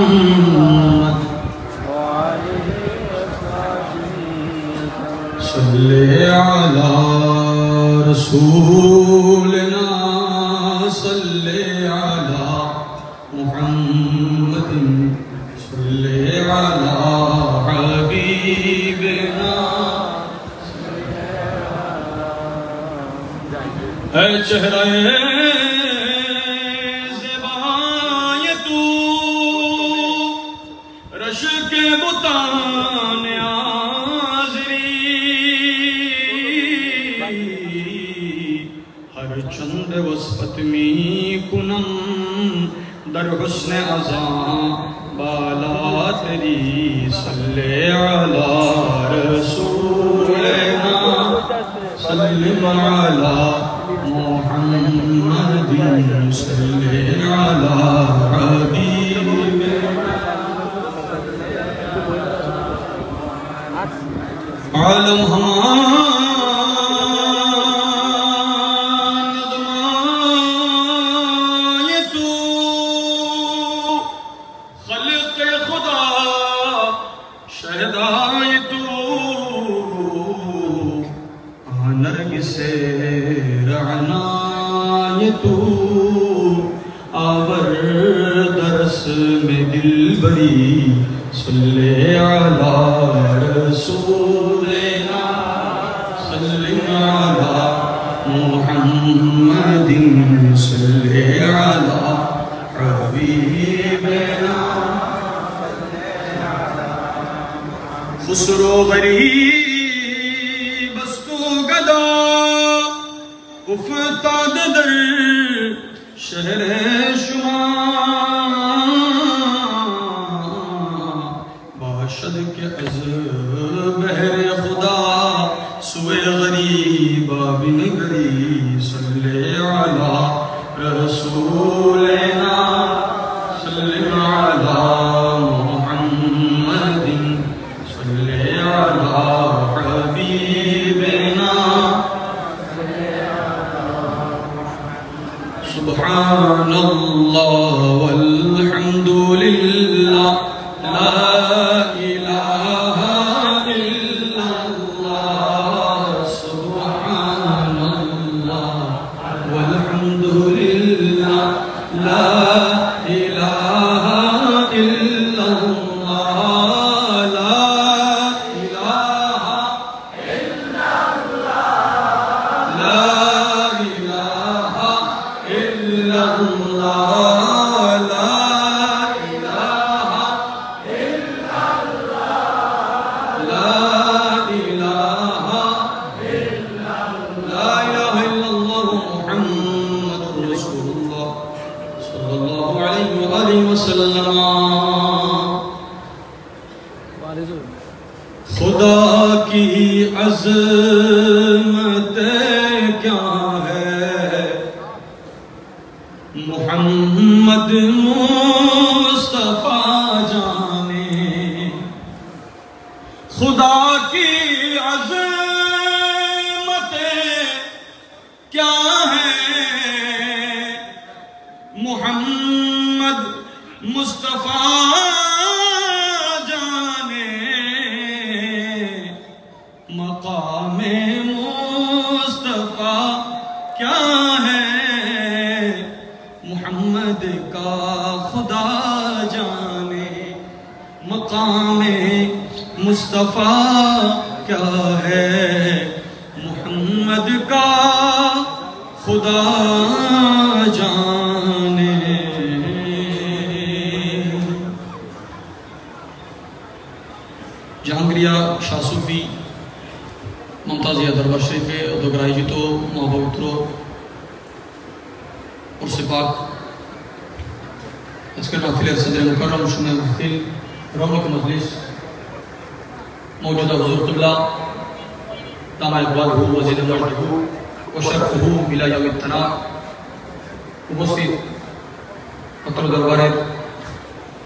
मुहम्मद सल्ले अला रसूलना सल्ले अला मुहम्मद सल्ले अला हबीबना ऐ चेहरा ज़िबाए तू रश के बुतान आज़री हर चंद वस्फत में कुनम दर हुस्न अज़ा बाला तेरी सल्ले अला रसूलना सल्ले अला मुहम्मद सल्ले अला हबीबना आलम नज़माए तू खल्क़ खुदा शहदाए तू नरगिसे रअनाए तू आवर दरस में दिलबरी सल्ले अला रसूलना सल्ले अला मुहम्मदिन सल्ले अला हबीबना खुसरो गरीब बस्तो गदा उफ़ताद दर शहर शुमा बाशद के अज़ बहर खुदा सुए गरीबा बिन गरी सल्ले अला रसूलना सल्ले अला मुहम्मदिन सल्ले अला हबीबना सुब्हानल्लाह वल्हम्दुलिल्लाह ला इलाहा इल्लल्लाह सुब्हानल्लाह वल्हम्दुलिल्लाह ला इलाहा इल्लल्लाह ला इलाहा इल्लल्लाह ला इलाहा इल्लल्लाह ला इलाहा इल्लल्लाह ला इलाहा ला इलाहा इल्लल्लाह मुहम्मदुर रसूलुल्लाह सल्लल्लाहु अलैहि व आलिहि वसल्लम खुदा की अज़मत क्या है मुहम्मद मुस्तफा जाने खुदा की अज़मत क्या है मुहम्मद मुस्तफा जाने मकामे मुस्तफा क्या है मुहम्मद का खुदा जाने मकामे मुस्तफा क्या है मुहम्मद का खुदा जाने जहांगीरिया शाह सूफी मुमताज़िया दरबार शरीफे उदगराजित महापवित्र और सिपाक इसके महफिल सदर मुकर्रम शुमे महफिल रौनक मजलिस मौजूदा हुज़ूर क़िबला दामा इक़बालहू वज़ीद मजदहू व शरफ़हू इला यौमित तना उपस्थित पत्र दरबारेर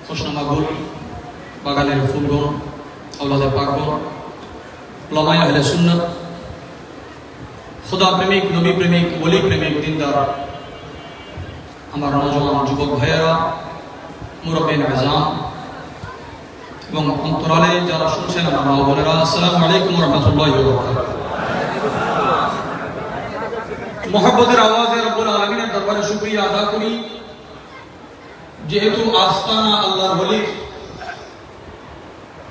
खुशनुमा गुल बागानेर फुलगण औलादे पाकगण उलामाए अहले सुन्नत खुदा प्रेमिक नबी प्रेमिक वली प्रेमिक दीनदार हमारा नौजवान युवक भाइयारा মুরব্বিয়ান আযম এবং অন্তরালে যারা শুনছেন আমার মা বোনেরা, আসসালামু আলাইকুম ওয়া রাহমাতুল্লাহি ওয়া বারাকাতুহু। মহব্বতের আওয়াজে রব্বুল আলামিনের দরবারে শুকরিয়া আদা করি, যেহেতু আস্তানা আল্লাহর ওলির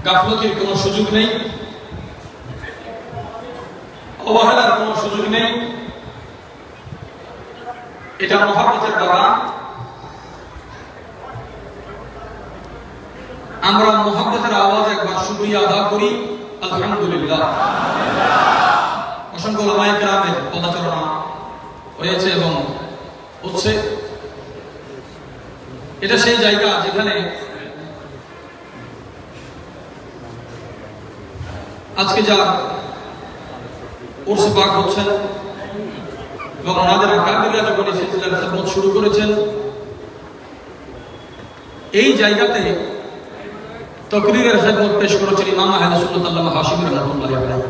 গাফলতির কোনো সুযোগ নেই, অবহেলার কোনো সুযোগ নেই। এটা মহব্বতের বাগান। আমরা মহব্বতের আওয়াজ একবার শুকরিয়া আদা করি, আলহামদুলিল্লাহ। অসংখ্য উলামায়ে কেরামের পদাচারণা হয়েছে এবং হচ্ছে। এটা সেই জায়গা যেখানে আজকে যা উর্স পাক হচ্ছেন এবং ওনাদের আকাবিরা যখন এই সিলসিলার খিদমত শুরু করেছেন, এই জায়গাতে তাকরীরের খিদমত পেশ করেছেন ইমাম আহলে সুন্নাত আল্লামা হাশিমি রাহমাতুল্লাহি আলাইহি।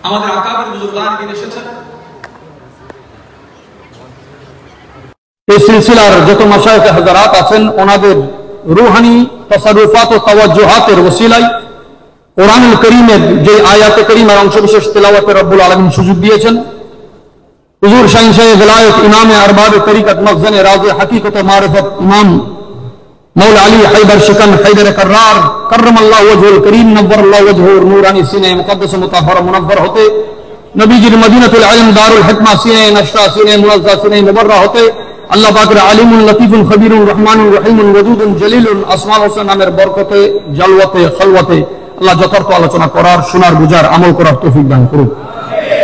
আমাদের আকাবির বুজুর্গান দিন এসেছেন। এই সিলসিলার যত মাশায়েখ হযরত আছেন, ওনাদের রূহানি তাসাররুফাত ও তাওয়াজ্জুহাতের ওসিলায় কোরআনুল কারীমের যে আয়াতে কারীমার অংশবিশেষ তেলাওয়াতে রব্বুল আলামিন সুযোগ দিয়েছেন। হুজুর শাহিনশাহ ভিলায়ত ইমামে আরবাবে তরিকত মখজানে রাজে হাকিকত মারিফত ইমাম মৌলা আলী হায়দার শিকান হায়দার কাররার কররামাল্লাহু ওয়াজহুল করিম নব্বরাল্লাহু ওয়াজহুর নূরানি সিনে মুকদ্দাস মুতাহহার মুনব্বর হতে, নবীজির মদিনাতুল ইলম দারুল হিকমা সিনে নশরা সিনে মুনাজ্জা সিনে মুবাররা হতে আল্লাহ পাকের আলিমুল লতিফুল খবীরুর রহমানুর রহিমুল ওয়াদুদুল জলিলুল আসমাউল হোসেন নামের বরকতে জলওয়াতে খলওয়াতে আল্লাহ যথার্থ আলোচনা করার, শোনার, বুঝার, আমল করার তৌফিক দান করুন।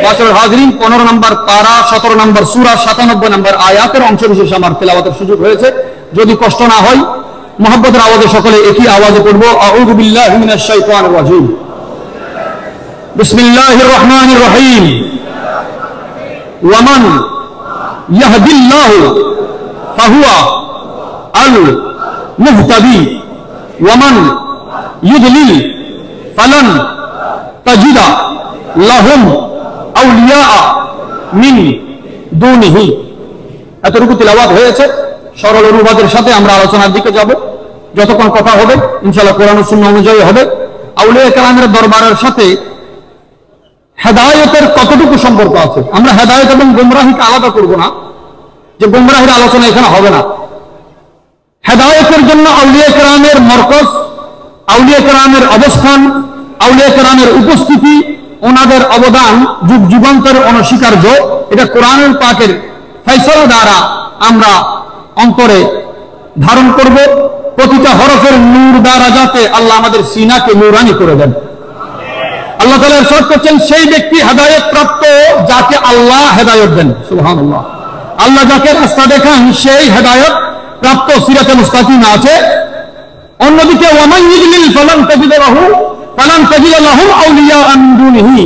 মাশাআল্লাহ হাজরিন, 15 নম্বর পারা, 17 নম্বর সূরা, 97 নম্বর আয়াতের অংশবিশেষ আমার তেলাওয়াতের সুযোগ হয়েছে। যদি কষ্ট না হয় মুহাব্বতের আওয়াজে সকলে একই আওয়াজে পড়ব। আউযু বিল্লাহি মিনাশ শাইতানির রাজিম। বিসমিল্লাহির রহমানির রহিম। ওয়ামান ইয়াহদিল্লাহু ফাহুয়া আল মুহতাদি ওয়ামান ইউদলিল ফালান তাজিদা লাহুম আউলিয়া মিন দুনিহি। এতটুকু তিলাওয়াত হয়েছে। সরল অনুবাদের সাথে আমরা আলোচনার দিকে যাব। যতক্ষণ কথা হবে ইনশাআল্লাহ কোরআন ও সুন্নাহ অনুযায়ী হবে। আউলিয়া কেরামের দরবারের সাথে হেদায়েতের কতটুকু সম্পর্ক আছে, আমরা হেদায়েত এবং গুমরাহিকে আলাদা করব না, যে গুমরাহির আলোচনা এখানে হবে না। হেদায়েতের জন্য আউলিয়া কেরামের মরকজ, আউলিয়া কেরামের অবস্থান, আউলিয়া কেরামের উপস্থিতি, ওনাদের অবদান যুগ যুগান্তর অনস্বীকার্য। এটা কোরআনুল পাকের ফয়সালা দ্বারা আমরা অন্তরে ধারণ করব। প্রতিটা হরফের নূর দ্বারা যাতে আল্লাহ আমাদের সিনাকে নূরানি করে দেন। আল্লাহ তাআলা ইরশাদ করছেন, সেই ব্যক্তি হেদায়েত প্রাপ্ত যাকে আল্লাহ হেদায়েত দেন। সুবহানাল্লাহ। আল্লাহ যাকে রাস্তা দেখান সেই হেদায়েত প্রাপ্ত, সিরাতে মুস্তাকিম আছে। অন্যদিকে ওয়ামান ইউদলিল ফালান তাজিদ লাহুম আউলিয়া মিন দুনিহি।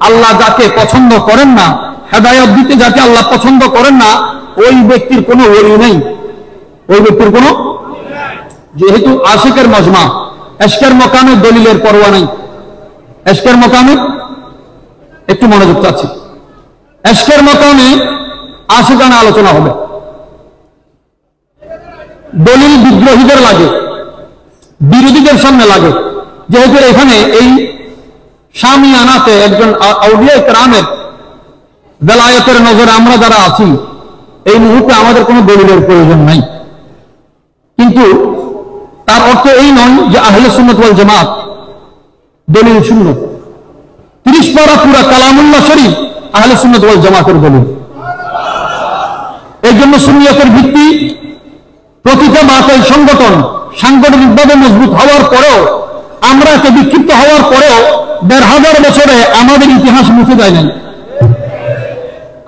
আল্লাহ যাকে পছন্দ করেন না, হেদায়েত দিতে যাকে আল্লাহ পছন্দ করেন না, ওই ব্যক্তির কোনো ওলি নেই, ওই ব্যক্তির কোনো। যেহেতু আশিকের মজমা, ইশকের মকামে দলিলের পরোয়া নেই। ইশকের মকামে একটু মনোযোগ চাচ্ছি। ইশকের মকামে আশিকানা আলোচনা হবে। দলিল বিদ্রোহীদের লাগে, বিরোধীদের সামনে লাগে। যেহেতু এখানে এই শামিয়ানাতে একজন আউলিয়া কেরামের বেলায়েতের নজরে আমরা যারা আছি, এই মুহূর্তে আমাদের কোনো দলিলের প্রয়োজন নাই। কিন্তু তার অর্থ এই নয় যে আহলে সুন্নাত ওয়াল জামাত দলিল শূন্য। 30 পারা পুরা কালামুল্লাহ শরীফ আহলে সুন্নাত ওয়াল জামাতের দলিল। এই জন্য সুন্নিয়তের ভিত্তি প্রতিটা বাতিল সংগঠন সাংগঠনিকভাবে মজবুত হওয়ার পরেও, আমরা এত বিক্ষিপ্ত হওয়ার পরেও 1500 বছরে আমাদের ইতিহাস মুছে যায় নাই।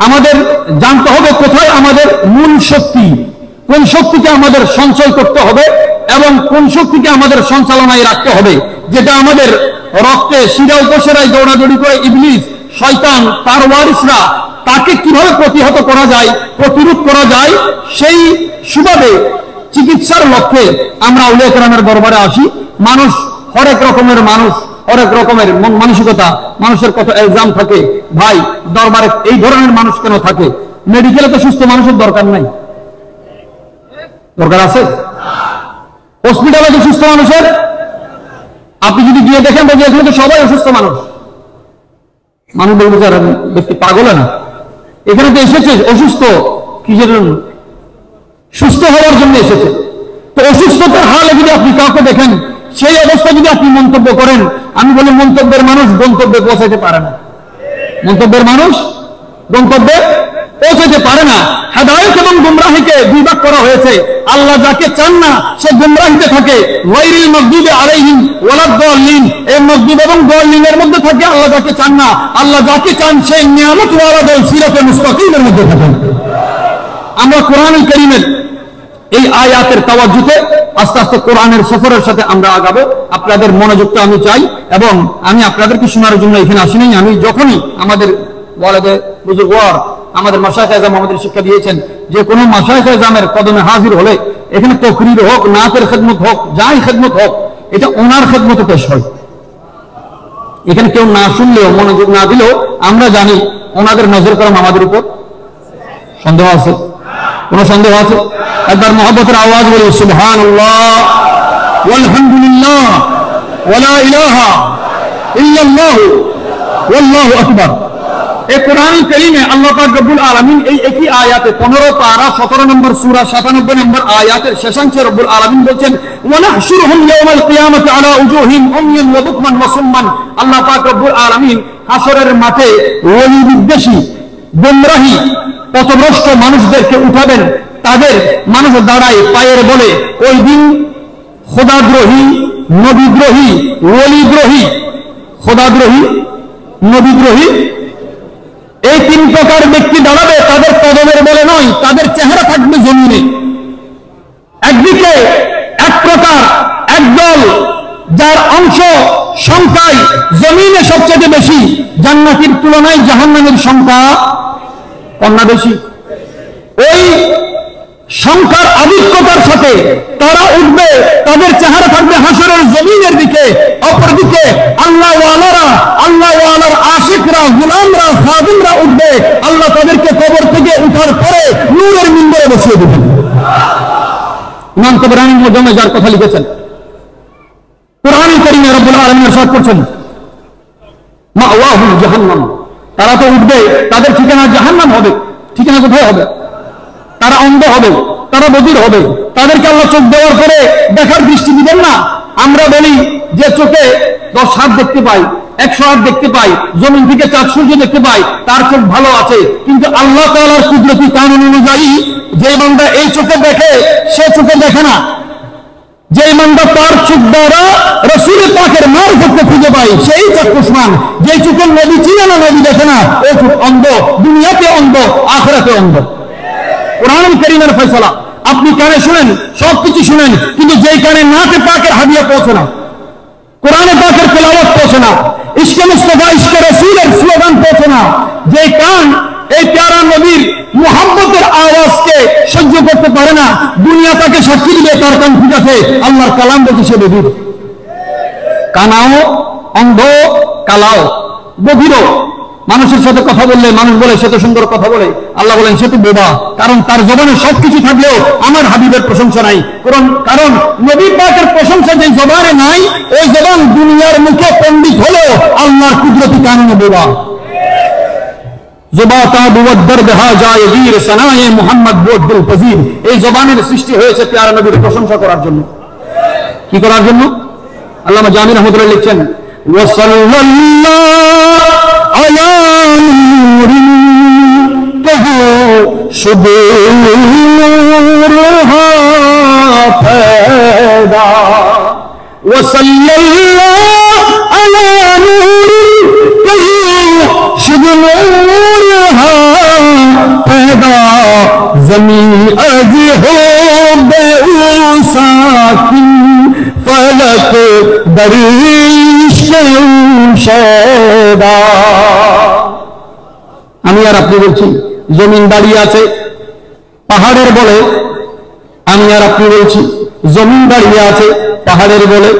আমাদের জানতে হবে কোথায় আমাদের মূল শক্তি, কোন শক্তিকে আমাদের সঞ্চয় করতে হবে এবং কোন শক্তিকে আমাদের সঞ্চালনায় রাখতে হবে। যেটা আমাদের রক্তে শিরা উপশিরায় দৌড়াদৌড়ি করে ইবলিস, শয়তান, তার ওয়ারিসরা, তাকে কিভাবে প্রতিহত করা যায়, প্রতিরোধ করা যায়, সেই সুবাদে চিকিৎসার লক্ষ্যে আমরা আউলিয়া কেরামের দরবারে আসি। মানুষ হরেক রকমের মানুষ, হরেক রকমের মানসিকতা, মানুষের কত এলজাম থাকে। ভাই, দরবারে এই ধরনের মানুষ কেন থাকে? মেডিকেলে তো সুস্থ মানুষের দরকার নাই, দরকার আছে? হসপিটালে তো সুস্থ মানুষের, আপনি যদি গিয়ে দেখেন যে এখানে তো সবাই অসুস্থ মানুষ, মানুষ বলবে যে ব্যক্তি পাগল না, এখানে তো এসেছে অসুস্থ কিসের জন্য? সুস্থ হওয়ার জন্য এসেছে। তো অসুস্থতার হালে যদি আপনি কাউকে দেখেন, সেই অবস্থা যদি আপনি মন্তব্য করেন, আমি বলি মন্তব্যের মানুষ গন্তব্যে পৌঁছাতে পারে না। মন্তব্যের মানুষ গন্তব্যে পৌঁছাতে পারে না। হেদায়েত এবং গুমরাহিকে দুই ভাগ করা হয়েছে। আল্লাহ যাকে চান না সে গুমরাহিতে থাকে, গায়রিল মাগদুবি আলাইহিম ওয়ালাদ-দাল্লিন, এই মাগদুব এবং দাল্লিনের মধ্যে থাকে আল্লাহ যাকে চান না। আল্লাহ যাকে চান সে নিয়ামত ওয়ালা দল সিরাতে মুস্তাকিমের মধ্যে থাকেন। আমরা কোরআনুল কারীমের এই আয়াতের তাওয়াজ্জুতে আস্তে আস্তে কোরআনের সফরের সাথে আমরা আগাবো। আপনাদের মনোযোগটা আমি চাই, এবং আমি আপনাদেরকে শোনার জন্য এখানে আসিনি। আমি যখনই আমাদের ওয়ালাদে বুজুর্গওয়ার আমাদের মাশায়েখ আযম আমাদের শিক্ষা দিয়েছেন যে কোনো মাশায়েখ আযমের কদমে হাজির হলে এখানে তাকরীর হোক, নাতের খেদমত হোক, যাই খেদমত হোক, এটা ওনার খেদমতে পেশ হয়। এখানে কেউ না শুনলেও, মনোযোগ না দিলেও আমরা জানি ওনাদের নজর করম আমাদের উপর। সন্দেহ আছে? কোন সন্দেহ আছে? একবার মহব্বতের আওয়াজ বলি সুবহানাল্লাহ ওয়ালহামদুলিল্লাহ ওয়ালা ইলাহা ইল্লাল্লাহু ওয়াল্লাহু আকবার। এই কোরআনুল কারীমে আল্লাহ পাক রব্বুল আলামিন এই একই আয়াতে 15 পারা 17 নম্বর সূরা 97 নম্বর আয়াতের শেষাংশে রব্বুল আলামিন বলেন ওয়া নাহশুরুহুম ইয়াওমাল কিয়ামাতি আলা উজুহিম উময়ান ওয়া বুকমান ওয়া সুম্মান। আল্লাহ পাক রব্বুল আলামিন হাসরের মাঠে ওলি বিদ্বেষী, গুমরাহী, পথভ্রষ্ট মানুষদেরকে উঠাবেন। তাদের মানুষ দাঁড়ায় পায়ের বলে। ওই দিন খোদাদ্রোহী, নবীদ্রোহী, ওলিদ্রোহী, খোদাদ্রোহী, নবীদ্রোহী, এই তিন প্রকার ব্যক্তি দাঁড়াবে। তাদের কদমের বলে নয়, তাদের চেহারা থাকবে জমিনে। একদিকে এক প্রকার একদল যার অংশ সংখ্যায় জমিনে সবচেয়ে বেশি, জান্নাতীর তুলনায় জাহান্নামের সংখ্যা কন্যা বেশি। ওই সংখ্যার আধিক্যতার সাথে তারা উঠবে, তাদের চেহারা থাকবে হাসরের জমিনের দিকে। অপরদিকে আল্লাহ ওয়ালারা, আল্লাহ ওয়ালার আশিকরা, গোলামরা, খাদিমরা উঠবে। আল্লাহ তাদেরকে কবর থেকে উঠার পরে নূরের মিম্বরে বসিয়ে দেবেন। ইমাম তাবরানী মুজাম্মে যার কথা লিখেছেন, কোরআনুল কারীমে রব্বুল আলামিন ইরশাদ করছেন মাওয়াহুম জাহান্নাম। তারা তো উঠবে, তাদের ঠিকানা জাহান্নাম হবে। ঠিকানা কোথায় হবে? তারা অন্ধ হবে, তারা বধির হবে। তাদেরকে আল্লাহ চোখ দেওয়ার পরে দেখার দৃষ্টি দিবেন না। আমরা বলি যে চোখে 10 হাত দেখতে পাই, 100 হাত দেখতে পাই, জমিন থেকে চাঁদ সূর্য দেখতে পাই, তার চোখ ভালো আছে। কিন্তু আল্লাহ তাআলার কুদরতি কানুন অনুযায়ী যে বান্দা এই চোখে দেখে সে চোখে দেখে না। যে বান্দা তার চোখ দ্বারা রাসূল পাকের মারফতকে খুঁজে পায় সেই চক্ষুষ্মান। যে চোখে নবী চিনে না, নবী দেখে না, ওই চোখ অন্ধ, দুনিয়াতে অন্ধ, আখিরাতে অন্ধ। কোরআনুল কারীমের ফয়সালা আপনি কানে শুনেন, সবকিছু শুনেন, কিন্তু যেই কানে নাতে পাকের হাদিয়া পৌঁছে না, কোরআনে পাকের তেলাওয়াত পৌঁছে না, ইশকে মুস্তাফা, ইশকে রাসূলের স্লোগান পৌঁছে না, যেই কান এই প্যারা নবীর মুহাব্বতের আওয়াজকে সহ্য করতে পারে না, দুনিয়া তাকে সাক্ষী দিবে তার কান ঠিক আছে, আল্লাহর কালাম দেখে সে বধির। কানাও অন্ধ, কালাও বধিরও। মানুষের সাথে কথা বললে মানুষ বলে সে তো সুন্দর কথা বলে, আল্লাহ বলেন সে তো বোবা, কারণ তার জবানে সবকিছু থাকলেও আমার হাবিবের প্রশংসা নাই। কারণ নবী পাকের প্রশংসা যে জবানে নাই, ওই জবান দুনিয়ার মুখে পণ্ডিত হলেও আল্লাহর কুদরতি কারণে বোবা। এই জবানের সৃষ্টি হয়েছে প্যারা নবীর প্রশংসা করার জন্য। কি করার জন্য? আল্লামা জামি রহমাতুল্লাহ লিখছেন ज़मीं अज हो बेउसाकिन फलक दरिश शैदा। আমি আর আপনি বলছি জমিন দাঁড়িয়ে আছে পাহাড়ের বলে, আমি আর আপনি বলছি জমিন দাঁড়িয়ে আছে পাহাড়ের বলে,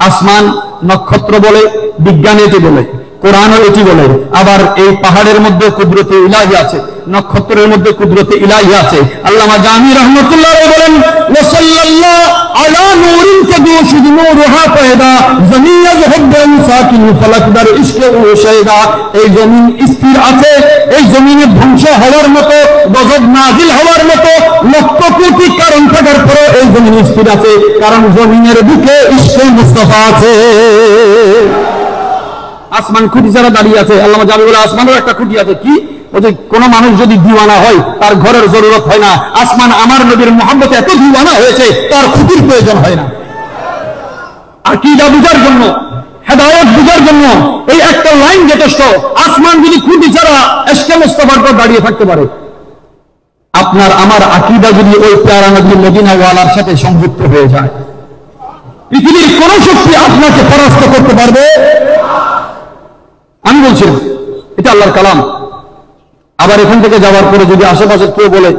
আসমান নক্ষত্র বলে, বিজ্ঞানীতে বলে। কোরআনও এটি বলে। আবার এই পাহাড়ের মধ্যে কুদরতে ইলাহি আছে, নক্ষত্রের মধ্যে কুদরতে ইলাহি আছে। আল্লামা জামি রহমতুল্লাহ বলেন, ওয়াসাল্লাল্লাহু আলা নূরিন কাদুশুদ নূরুহা ফায়দা জমিন যহদ্দান সাকিন ফালাকদার ইশকে ও শায়দা। এই জমিন স্থির আছে, এই জমিনে ধ্বংস হওয়ার মতো, গজব নাজিল হওয়ার মতো লক্ষ কোটি কারণ থাকার পরেও এই জমিন স্থির আছে, কারণ জমিনের বুকে ইশকে মুস্তাফা আছে। আসমান খুঁটি ছাড়া দাঁড়িয়ে আছে। আল্লামা জামি বলে আসমানেরও একটা খুঁটি আছে। কি? ওই কোন মানুষ যদি দিওয়ানা হয় তার ঘরের জরুরত হয় না, আসমান আমার নবীর মুহাম্মতে এত দিওয়ানা হয়েছে তার খুঁটির প্রয়োজন হয় না। আকীদা বুঝার জন্য, হেদায়েত বুঝার জন্য এই একটা লাইন যথেষ্ট। আসমান যদি খুঁটি ছাড়া ইশকে মুস্তাফার পর দাঁড়িয়ে থাকতে পারে, আপনার আমার আকীদা যদি ওই প্যারা নবী মদিনাওয়ালার সাথে সংযুক্ত হয়ে যায়, পৃথিবীর কোন শক্তি আপনাকে পরাস্ত করতে পারবে। আমি বলছি এটা আল্লাহর কালাম। আবার এখান থেকে যাওয়ার পরে যদি আশেপাশে কেউ বলে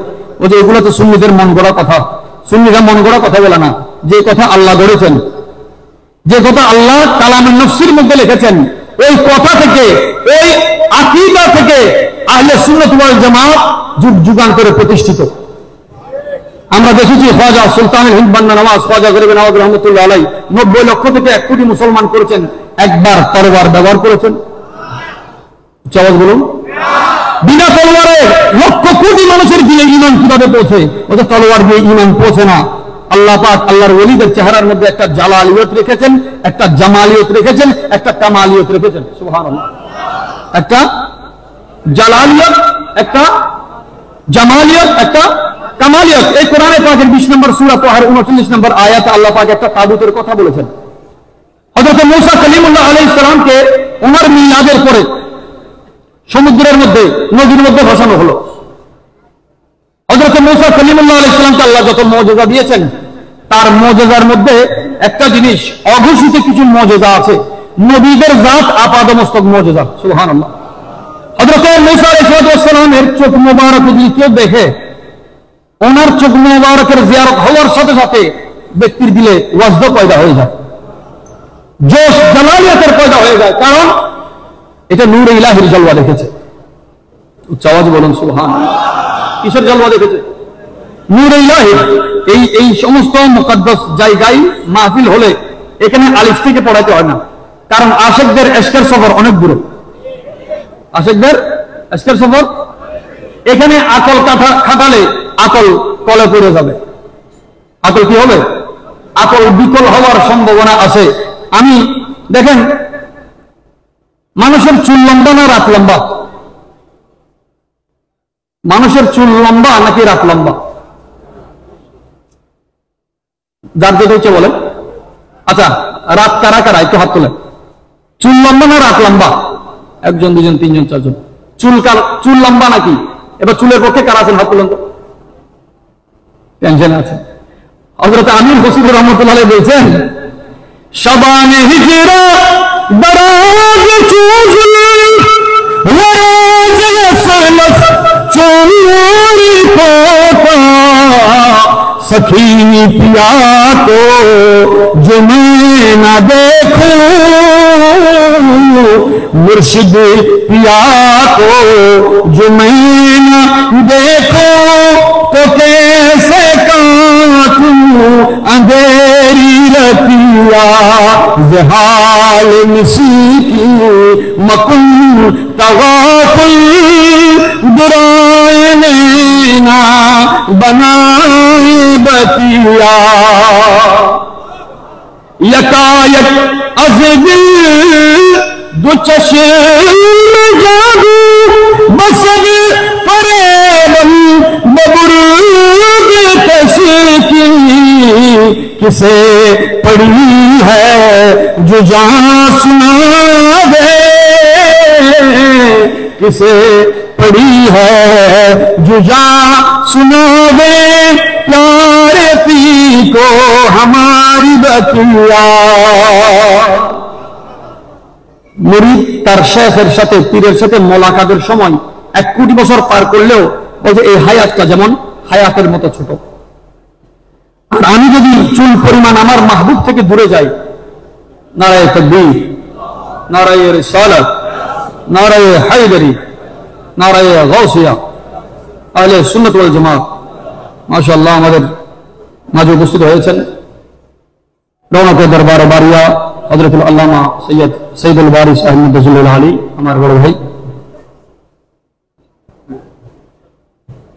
ও যে এগুলো তো সুন্নিদের মন গড়া কথা, সুন্নিরা মন গড়া কথা বলে না। যে কথা আল্লাহ গড়েছেন, যে কথা আল্লাহ কালামের নফসির মধ্যে লিখেছেন, ওই কথা থেকে, ওই আকীদা থেকে আহলে সুন্নাত ওয়াল জামাত যুগ যুগান্তরে প্রতিষ্ঠিত। আমরা দেখেছি খাজা সুলতানুল হিন্দ বান্না নওয়াজ, খাজা গরিব নওয়াজ রহমতুল্লাহ আলাইহি 90 লক্ষ থেকে 1 কোটি মুসলমান করেছেন, একবার তরবার ব্যবহার করেছেন? জবাব বলুন। বিনা তলোয়ারে লক্ষ কোটি মানুষের দিলে ঈমান কিভাবে পৌঁছে? ওদের তলোয়ার দিয়ে ঈমান পৌঁছে না। আল্লাহ পাক আল্লাহর ওলিদের চেহারার মধ্যে একটা জালালিয়ত রেখেছেন, একটা জামালিয়ত রেখেছেন, একটা কামালিয়ত রেখেছেন। সুবহানাল্লাহ। একটা জালালিয়ত, একটা জামালিয়ত, একটা কামালিয়ত। এই কোরআনে পাকের 20 নম্বর সূরা তাহার 29 নম্বর আয়াতে আল্লাহ পাক একটা তাবুতের কথা বলেছেন। হযরত মূসা কালিমুল্লাহ আলাইহিস সালামকে ওমর মিলাদের পরে সমুদ্রের মধ্যে, নদীর মধ্যে ভাসানো হলো। হযরত মূসা কালিমুল্লাহ আলাইহিস সালামকে আল্লাহ যত মুজিজা দিয়েছেন, তার মুজিজার মধ্যে একটা জিনিস, অঘোষিত কিছু মুজিজা আছে। নবীদের জাত আপাদমস্তক মুজিজা। সুবহানাল্লাহ। হযরত মূসা আলাইহিস সালামের চোখ মোবারক যদি কেউ দেখে, ওনার চোখ মোবারকের জিয়ারত হওয়ার সাথে সাথে ব্যক্তির দিলে ওয়াজদ পয়দা হয়ে যায়, জোশ জালালিয়াতের পয়দা হয়ে যায়। কারণ এটা নূর ইলাহির জলওয়া দেখেছে। উচ্চ আওয়াজে বলুন সুবহানাল্লাহ। কিসের জলওয়া দেখেছে? নূর ইলাহির। এই সমস্ত মুকদ্দাস জায়গায় মাহফিল হলে এখানে আলিফ থেকে পড়াইতে হয় না, কারণ আশিকদের ইশকের সফর অনেক দূরে। আশিকদের ইশকের সফর, এখানে আকল খাটালে আকল কলে পড়ে যাবে। আকল কি হবে? আকল বিকল হওয়ার সম্ভাবনা আছে। আমি দেখেন, মানুষের চুল লম্বা না রাত লম্বা? মানুষের চুল লম্বা নাকি রাত লম্বা? যার যেটা হচ্ছে বলেন। আচ্ছা, রাত কারা কারা একটু হাত তোলেন। চুল লম্বা না রাত লম্বা? 1 জন 2 জন 3 জন 4 জন। চুল লম্বা নাকি? এবার চুলের পক্ষে কারা আছেন হাত তোলেন তো। টেনশন আছে। হযরত আমির হোসেন রহমতুল্লাহ আলাইহি বলছেন, শাবানে হিজরা দরাজ চুজলি ওয়াজ সলস চোরি কোটা সখী পিয়া তো जो मैं ना देखूं मुर्शिद पिया को जो मैं ना देखूं तो कैसे काटूं अंधेरी रतिया जहाल मिसी की मकुन तवाकुल दुराए नैना बनाए बतिया यकायक अज़ दिल दो चश्म जादू बसद फरेबन बबुर्ग तस्की किसे पड़ी है जो जान सुनावे किसे पड़ी है जो जान सुनावे प्यारे पी को हमारी बतिया। মুরিদ তার শেখের সাথে, পীরের সাথে মোলাকাতের সময় 1 কোটি বছর পার করলেও বলছে এই হায়াতটা যেমন হায়াতের মতো ছোট। আর আমি যদি চুল পরিমাণ আমার মাহবুব থেকে দূরে যাই, নারায়ে তাকবীর, নারায়ে রিসালাত, নারায়ে হায়দারি, নারায়ে গাউসিয়া, আহলে সুন্নাত ওয়াল জামাত মাশাআল্লাহ আমাদের মাঝে উপস্থিত হয়েছেন। রওনাকে দরবার বারিয়া হযরতুল আল্লামা সৈয়দ সৈয়দুল বারিস আহমদ রাসূলুল্লাহ আলী, আমার বড় ভাই।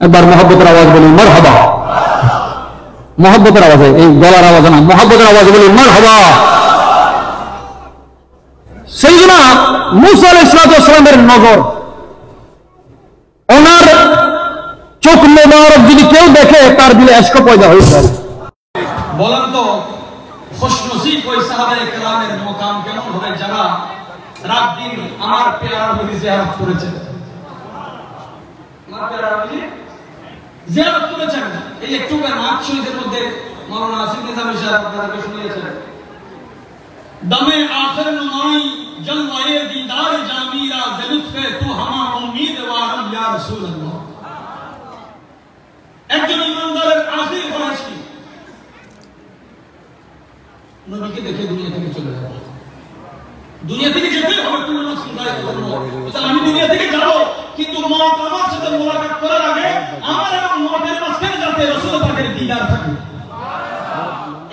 একবার মহব্বতের আওয়াজ বলি মারহাবা, মহব্বতের আওয়াজে, এই গলার আওয়াজে না, মহব্বতের আওয়াজে বলি মারহাবা। সাইয়্যিদনা মূসা আলাইহিস সালামের নজর, ওনার চোখ মোবারক যদি কেউ দেখে তার দিলে ইশক পয়দা হয়ে যায়। বলেন তো খুশনসিব ওই সাহাবায়ে কেরামের মাকাম কেমন হবে যারা রাত দিন আমার পেয়ারা নবী জিয়ারত করেছেন, আমার পেয়ারা নবী জিয়ারত করেছেন। এই একটু নাচ শহীদের মধ্যে মাওলানা আসিফ নিজামী সাহেব আপনাদেরকে শুনিয়েছেন, দমে আখির নুমাই জলওয়ায়ে দীদার জামিরা জলুতফে তু হামা উম্মীদওয়ার ইয়া রাসূলুল্লাহ। একজন ইমানদারের আখির বয়স কি? নবীকে দেখে দুনিয়া থেকে চলে যাবে। দুনিয়া থেকে যেতে হবে, তুমি না সুন্নাত করো। তাহলে আমি দুনিয়া থেকে যাব, কিন্তু মওত আমার সাথে মোলাকাত করার আগে আমার এবং মওতের মাঝখানে যাতে রাসূল পাকের দিদার থাকে।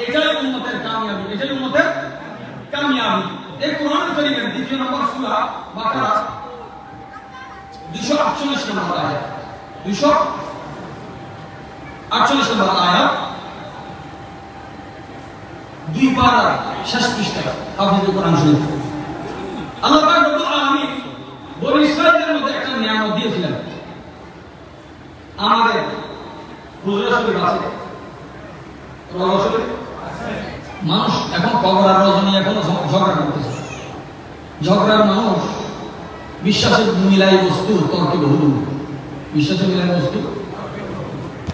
এটাই উম্মতের কামিয়াবি, এটাই উম্মতের কামিয়াবি। এই কোরআন কারীমের দ্বিতীয় নম্বর সূরা বাকারা 248 নম্বর আয়াত, 248 নম্বর আয়াত, 2 পারা 6 পৃষ্ঠা হাফিজুল কোরআন শরীফ। আল্লাহ পাক রব্বুল আলামিন বনি ইসরাঈলের মধ্যে একটা নিয়ামত দিয়েছিলেন। আমাদের হুজুর শরীফ আছে, রওজা শরীফ মানুষ এখন কবর আর রজনী এখনো ঝগড়া করতেছে। ঝগড়ার মানুষ বিশ্বাসের মিলাই বস্তু, তর্কে বহু বিশ্বাসের মিলাই বস্তু।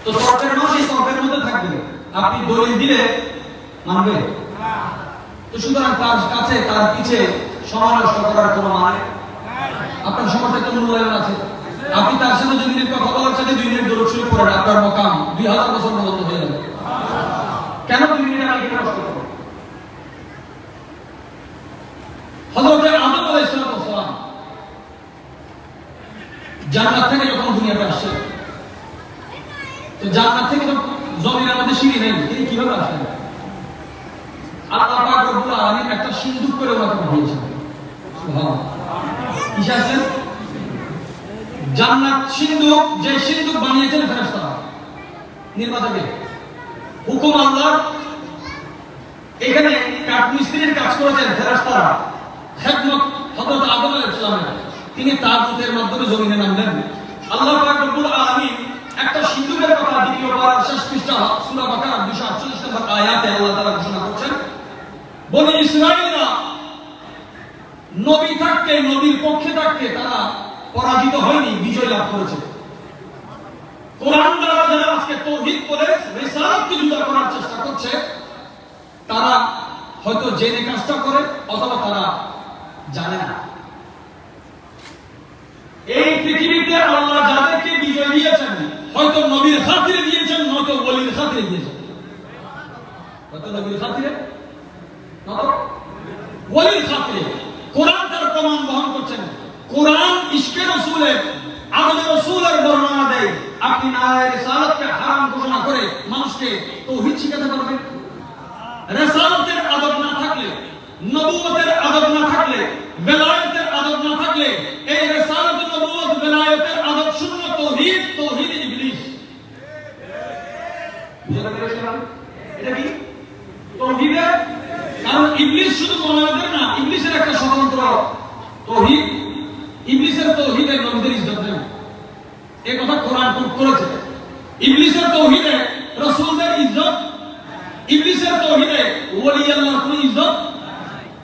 তো তর্কের মানুষ এই তর্কের মধ্যে থাকবে, আপনি দলিল দিলে মানবে? তো সুতরাং তার কাছে তার পিছে সমালোচনা করার কোনো মানে? আপনার সমাজে একটা মূল্যায়ন আছে, আপনি তার সাথে 2 মিনিট কথা বলার সাথে 2 মিনিট দরুদ শরীফ পড়েন, আপনার মাকাম 2000 বছর পর্যন্ত হয়ে যাবে। কেন 2 মিনিট আগে নষ্ট করব? হযরত আদম আলাইহিস সালাম জান্নাত থেকে যখন দুনিয়াতে আসছে, তো জান্নাত থেকে তো জমিনের মধ্যে সিঁড়ি নেই, তিনি কিভাবে আসলেন? আল্লাহ পাক রব্বুল আলামিন একটা সিন্দুক করে ওনাকে পাঠিয়েছেন। সুবহানাল্লাহ, কি আসলেন? জান্নাত সিন্দুক, যে সিন্দুক বানিয়েছেন ফেরেশতারা, নির্মাতাকে হুকুম আল্লাহ। এখানে কাঠমিস্ত্রির কাজ করেছেন ফেরেশতারা, খেদমত হযরত আদম আলাইহিস সালামের। তিনি তাগুতের মাধ্যমে জমিনে নামলেন। আল্লাহ পাক রব্বুল আলামিন একটা সিন্দুকের কথা দ্বিতীয় পারা 6 পৃষ্ঠা সূরা বাকারা 248 নম্বর আয়াতে আল্লাহ তাআলা ঘোষণা করছেন, বনি ইসরাঈলরা নবী থাকতে, নবীর পক্ষে থাকতে তারা পরাজিত হয়নি, বিজয় লাভ করেছে। কোরআন দ্বারা যারা আজকে তাওহীদ করে রিসালাতকে জুতা করার চেষ্টা করছে, তারা হয়তো জেনে কাজটা করে অথবা তারা জানে না। এই পৃথিবীতে আল্লাহ যাদেরকে বিজয় দিয়েছেন, হয়তো নবীর খাতিরে দিয়েছেন, নয়তো ওলির খাতিরে দিয়েছেন। হয়তো নবীর খাতিরে, নয়তো ওলির খাতিরে। কোরআন তার প্রমাণ বহন করছেন। কোরআন ইশকে রাসূলের, আদবে রাসূলের বর্ণনা দেয়। আপনি নারায়ে রিসালাতকে হারাম ঘোষণা করে মানুষকে তাওহীদ শিখাতে পারবেন? রিসালাতের আদব না থাকলে, নবুয়তের আদব না থাকলে, বেলায়েতের আদব না থাকলে, এই রিসালাত, নবুয়ত, বেলায়েতের আদব শূন্য তাওহীদ, তাওহীদ ইবলিস। বুঝতে পেরেছেন? এটা কি তাওহীদ? কারণ ইবলিস শুধু মোহাম্মদের না, ইবলিসের একটা স্বতন্ত্র তাওহীদ। ইবলিসের তাওহীদে নবীদের ইজ্জত নেই, এই কথা কোরআন কোট করেছে। ইবলিসের তাওহীদে রাসূলদের ইজ্জত, ইবলিসের তাওহীদে ওলি আল্লাহর কোনো ইজ্জত।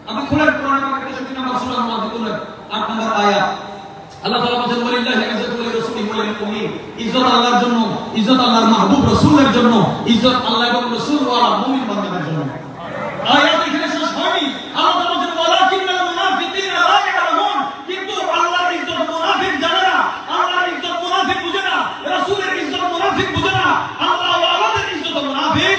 আপনি খোলেন কোরআন পাকের 63 নম্বর সূরা মুনাফিকুনের 8 নম্বর আয়াত। আল্লাহ তাআলা বলেন, ওয়ালিল্লাহি ইজ্জাতুল রাসূলিহি ওয়াল মুমিনিন। ইজ্জত আল্লাহর জন্য, ইজ্জত আল্লাহর মাহবুব রাসূলের জন্য, ইজ্জত আল্লাহ এবং রাসূল ওয়ালা মুমিন বান্দাদের জন্য। আয়াত এখানে শেষ হয়নি। আল্লাহ তাআলা বলেন, ওয়ালাকিন্নাল মুনাফিকিনা লা ইয়ালামুন। কিন্তু আল্লাহর ইজ্জত মুনাফিক জানে না, আল্লাহর ইজ্জত মুনাফিক বুঝে না, রাসূলের ইজ্জত মুনাফিক বুঝে না, আল্লাহ ওয়ালাদের ইজ্জত মুনাফিক।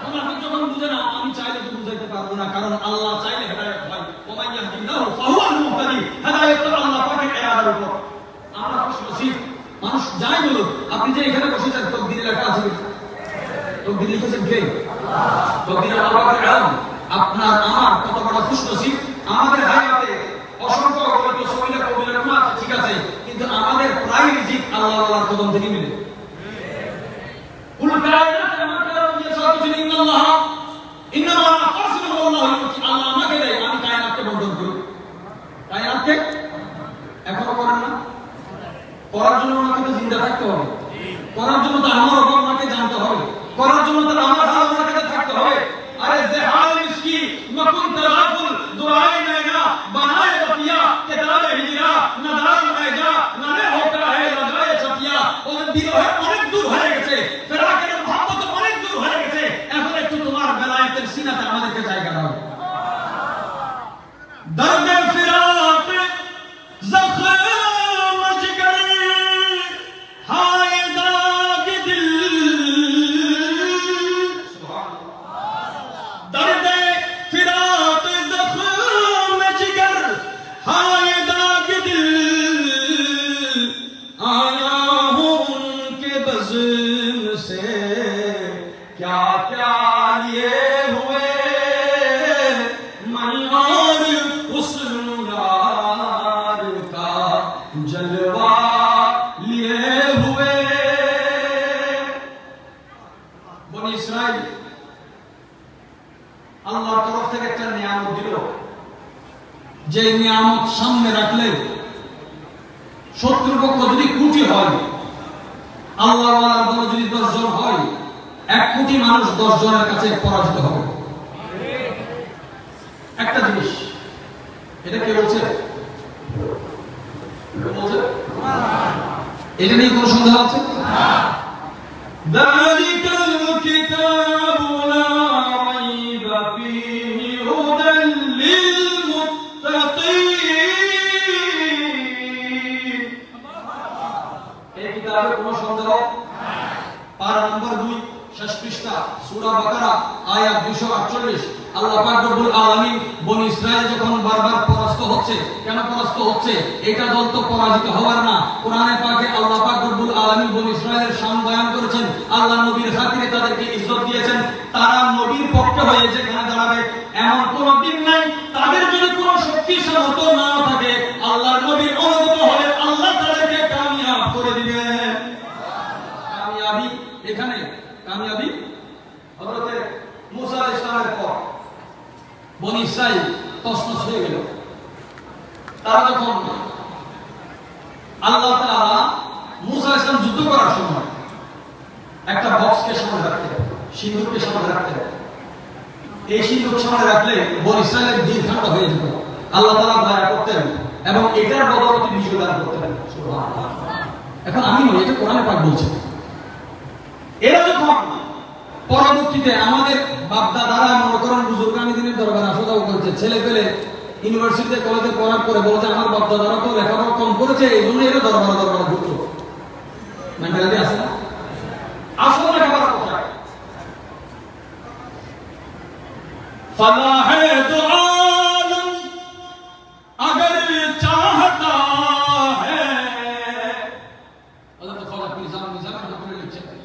মুনাফিক যখন বুঝে না, আমি চাইলে তো বুঝাইতে পারবো না, কারণ আল্লাহ চাইলে হেদায়েত হয়। ওয়া মান ইয়াহদিল্লাহু ফাহুয়াল মুহতাদি, হেদায়েত তো আল্লাহ পাকের ইরাদার উপর। আমরা খুশনসিব, মানুষ যাই বলুক। আপনি যে এখানে বসেছেন, তাকদীরে লেখা আছে, তাকদীর লিখেছেন কে? তাকদীর আল্লাহ পাকের ইলম। আপনার আমার কত বড় খুশনসিব। আমাদের হায়াতে অসংখ্য গরিব সহিলা কবিরা গুনাহ আছে, ঠিক আছে, কিন্তু আমাদের প্রায় রিজিক আল্লাহর কদম থেকে মিলে। কুল কায়নাত আমাকে ইয়াসাতুন ইন্নাল্লাহ ইন্নামা আরসালাহু আল্লাহু ইউতি, আল্লাহ আমাকে দেয়, আমি কায়নাতকে বন্টন করি। কায়নাতকে এখনো করেন না? করার জন্য আমাকে তো জিন্দা থাকতে হবে, করার জন্য তো আমার উপর আমাকে জানতে হবে, করার জন্য তো আমার হাল আমাকে থাকতে হবে। আরে জেহাল মিসকিন মকুন তারাফুল দুআয়ে নাইনা বানায়ে বতিয়া কিতাবে হিজরা নদার মাইজা নারে হোতা হে লাগায়ে ছাতিয়া। ওর বিরহে অনেক দূর হয়ে গেছে, ফেরাকের মহব্বত অনেক দূর হয়ে গেছে। এখন একটু তোমার বেলায়েতের সিনাতে আমাদেরকে জায়গা দাও। দরদে ফিরাক জখম জিগর হায় দাগ দিল, दर्दे फिराक ज़ख्म जिगर हाय दाग दिल, आया हूँ उनके बज़्म से क्या क्या लिए हुए, मैं और उस नूरार का जलवा लिए हुए। बनी इस्राइल আল্লাহর তরফ থেকে একটা নিয়ামত দিল, যে নিয়ামত সামনে রাখলে শত্রুপক্ষ যদি কোটি হয়, আল্লাহ ওয়ালার দল যদি 10 জন হয়, 1 কোটি মানুষ 10 জনের কাছে পরাজিত হবে। একটা জিনিস, এটা কে বলছে? এটা নিয়ে কোনো সন্দেহ আছে? দালিকাল কিতাবু লা রাইবা ফীহি হুদাল লিল মুত্তাকিন। এই কিতাবে কোনো সন্দেহ? পারা নম্বর 2, শেষ পৃষ্ঠা, সূরা বাকারা, আয়াত 248। আল্লাহ পাক রব্বুল আলামিন বনি ইসরাইল যখন বারবার পরাস্ত হচ্ছে, কেন পরাস্ত হচ্ছে? এটা দল তো পরাজিত হওয়ার না। কোরআনে পাকে আল্লাহ পাক রব্বুল আলামিন বনি ইসরাইলের শান বয়ান করেছেন, আল্লাহ নবীর খাতিরে তাদেরকে ইজ্জত দিয়েছেন। তারা নবীর পক্ষে হয়ে যেখানে দাঁড়াবে, এমন কোন দিন নাই তাদের যদি কোনো শক্তি সামর্থ্য না থাকে, আল্লাহর নবীর অনুগত হলে আল্লাহ তাদেরকে কামিয়াব করে দিবেন। কামিয়াবি এখানে, কামিয়াবি হযরত মুসা আলাইহিস সালামের পর বনি ইসরাইল তছনছ হয়ে গেল। তারা যখন আল্লাহ তাআলা মুসা আলাইহিস সালাম যুদ্ধ করার সময় একটা বক্সকে সামনে রাখতেন, সিন্দুককে সামনে রাখতেন। এই সিন্দুক সামনে রাখলে বনি ইসরাইলের দিল ঠান্ডা হয়ে যেত। আল্লাহ তাআলা দয়া করতেন এবং এটার বদৌলতে বিজয় দান করতেন। সুবহানাল্লাহ। এখন আমি নই, এটা কোরআনে পাক বলছে। এরা যখন পরবর্তীতে আমাদের বাপ দাদারা মনে করেন বুজুর্গানি দিনের দরবারে আসা করছে, ছেলে পেলে ইউনিভার্সিটিতে কলেজে পড়ার পরে বলছে আমার বাপ দাদারা তো লেখাপড়া কম করেছে, এই জন্য এরা দরবারে ঘুরতো। মেন্টালিটি আছে না? আসল লেখাপড়া কোথায়? ফলাহে দো আলম अगर चाहता है, हज़रत ख्वाजा पीर साहब निज़ाम रहमतुल्लाह लिखते हैं,